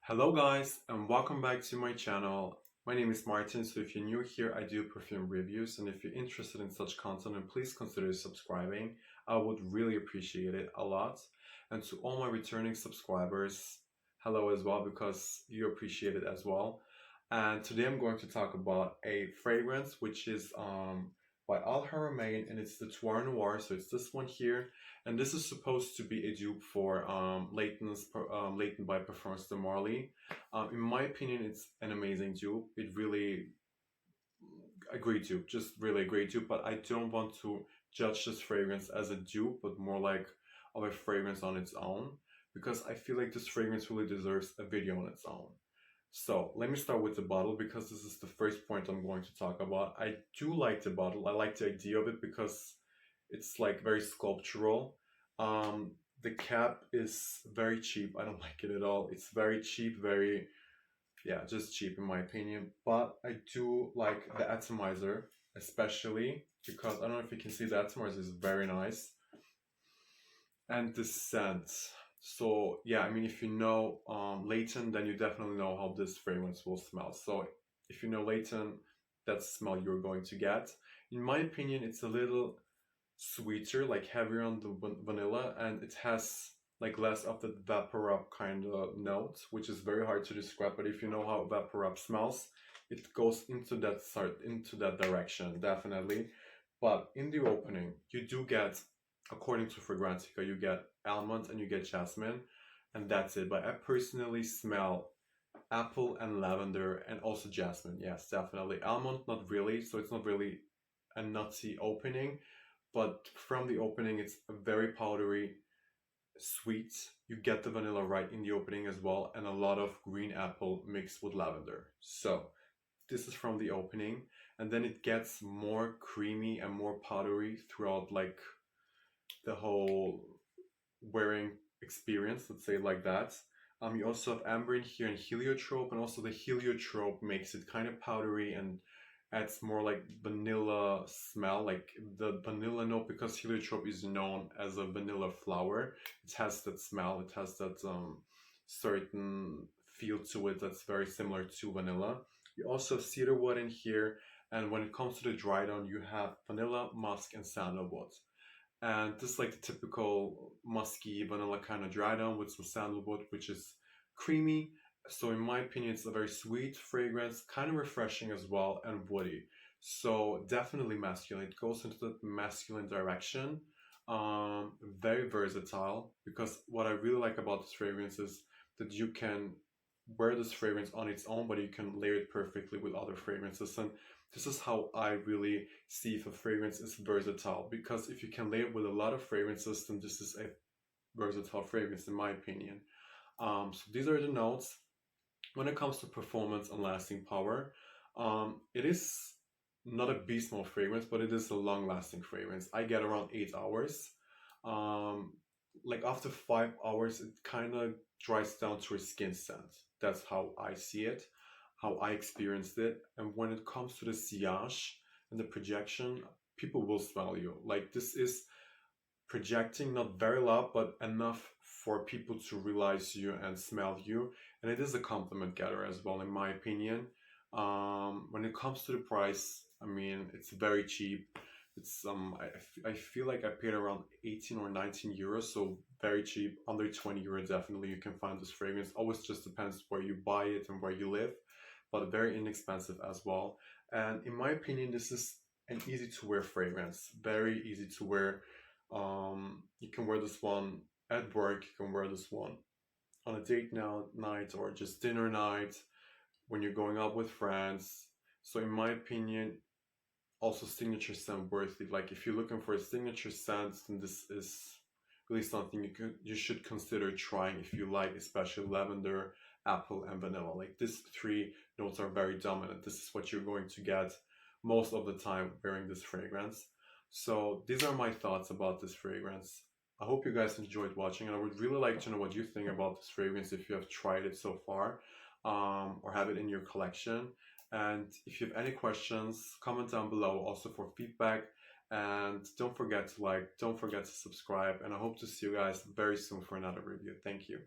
Hello guys and welcome back to my channel. My name is Martin, so if you're new here, I do perfume reviews, and if you're interested in such content, then please consider subscribing. I would really appreciate it a lot. And to all my returning subscribers, hello as well, because you appreciate it as well. And today I'm going to talk about a fragrance which is by Haramain, and it's the Detour Noir, so it's this one here. And this is supposed to be a dupe for Leighton by Parfums de Marly. In my opinion, it's an amazing dupe. It really a great dupe, just really a great dupe. But I don't want to judge this fragrance as a dupe, but more like of a fragrance on its own, because I feel like this fragrance really deserves a video on its own. So let me start with the bottle, because this is the first point I'm going to talk about. I do like the bottle. I like the idea of it because it's like very sculptural. Um, the cap is very cheap. I don't like it at all. It's very cheap, very, yeah, just cheap in my opinion. But I do like the atomizer, especially because I don't know if you can see, the atomizer is very nice. And the scent. So yeah, I mean, if you know Leighton, then you definitely know how this fragrance will smell. So if you know Leighton, that's the smell you're going to get. In my opinion, it's a little sweeter, like heavier on the vanilla, and it has like less of the vapor up kind of note, which is very hard to describe. But if you know how vapor up smells, it goes into that direction, definitely. But in the opening, you do get, according to Fragrantica, you get almond and you get jasmine, and that's it. But I personally smell apple and lavender and also jasmine. Yes, definitely. Almond, not really. So it's not really a nutty opening, but from the opening, it's a very powdery, sweet. You get the vanilla right in the opening as well, and a lot of green apple mixed with lavender. So this is from the opening, and then it gets more creamy and more powdery throughout like the whole wearing experience, let's say like that. You also have amber in here and heliotrope, and also the heliotrope makes it kind of powdery and adds more like vanilla smell, like the vanilla note, because heliotrope is known as a vanilla flower. It has that smell, it has that certain feel to it that's very similar to vanilla. You also have cedarwood in here, and when it comes to the dry down, you have vanilla, musk, and sandalwood. And this is like the typical musky vanilla kind of dry down with some sandalwood, which is creamy. So in my opinion, it's a very sweet fragrance, kind of refreshing as well, and woody. So definitely masculine. It goes into the masculine direction. Very versatile, because what I really like about this fragrance is that you can wear this fragrance on its own, but you can layer it perfectly with other fragrances. And this is how I really see if a fragrance is versatile, because if you can layer it with a lot of fragrances, then this is a versatile fragrance in my opinion. So these are the notes. When it comes to performance and lasting power, it is not a beast mode fragrance, but it is a long lasting fragrance. I get around 8 hours. Um, like after 5 hours, it kind of dries down to a skin scent. That's how I see it, how I experienced it. And when it comes to the sillage and the projection, people will smell you. Like this is projecting not very loud, but enough for people to realize you and smell you. And it is a compliment getter as well, in my opinion. When it comes to the price, I mean, it's very cheap. It's I feel like I paid around 18 or 19 euros, so very cheap, under 20 euros. Definitely you can find this fragrance. Always just depends where you buy it and where you live, but very inexpensive as well. And in my opinion, this is an easy to wear fragrance, very easy to wear. You can wear this one at work, you can wear this one on a date now night, or just dinner night when you're going out with friends. So in my opinion, also signature scent worthy. Like if you're looking for a signature scent, then this is really something you should consider trying if you like, especially lavender, apple, and vanilla. Like these three notes are very dominant. This is what you're going to get most of the time wearing this fragrance. So these are my thoughts about this fragrance. I hope you guys enjoyed watching, and I would really like to know what you think about this fragrance if you have tried it so far, or have it in your collection. And if you have any questions, comment down below also for feedback. And don't forget to like, don't forget to subscribe, and I hope to see you guys very soon for another review. Thank you.